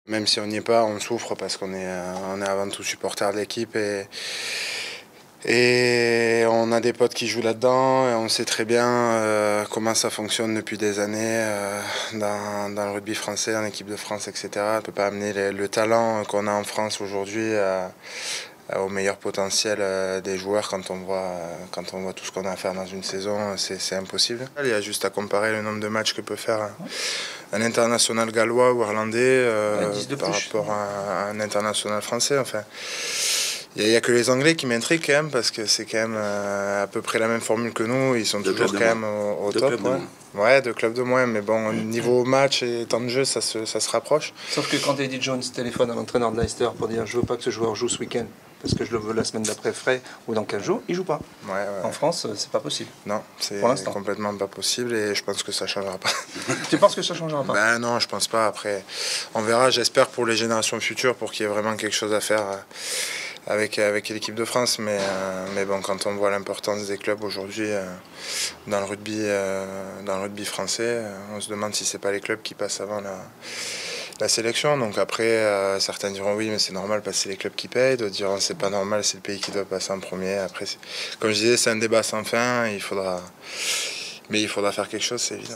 Même si on n'y est pas, on souffre parce on est avant tout supporter de l'équipe et on a des potes qui jouent là-dedans et on sait très bien comment ça fonctionne depuis des années dans le rugby français, en équipe de France, etc. On ne peut pas amener le talent qu'on a en France aujourd'hui au meilleur potentiel des joueurs quand on voit tout ce qu'on a à faire dans une saison, c'est impossible. Il y a juste à comparer le nombre de matchs que peut faire un international gallois ou irlandais par rapport à un international français. Enfin, il n'y a que les Anglais qui m'intriguent quand même parce que c'est quand même à peu près la même formule que nous. Ils sont toujours quand même au top. Ouais, 2 clubs de moins, mais bon, niveau match et temps de jeu, ça se rapproche. Sauf que quand Eddie Jones téléphone à l'entraîneur de Leicester pour dire je veux pas que ce joueur joue ce week-end parce que je le veux la semaine d'après frais ou dans 15 jours, il joue pas. Ouais. En France, c'est pas possible. Non, c'est complètement pas possible et je pense que ça changera pas. Tu penses que ça changera pas? Ben non, je pense pas. Après, on verra. J'espère pour les générations futures pour qu'il y ait vraiment quelque chose à faire avec l'équipe de France. Mais bon, quand on voit l'importance des clubs aujourd'hui dans le rugby français, on se demande si c'est pas les clubs qui passent avant la sélection. Donc après, certains diront oui, mais c'est normal parce que c'est les clubs qui payent. D'autres diront c'est pas normal, c'est le pays qui doit passer en premier. Après, comme je disais, c'est un débat sans fin. Mais il faudra faire quelque chose, c'est évident.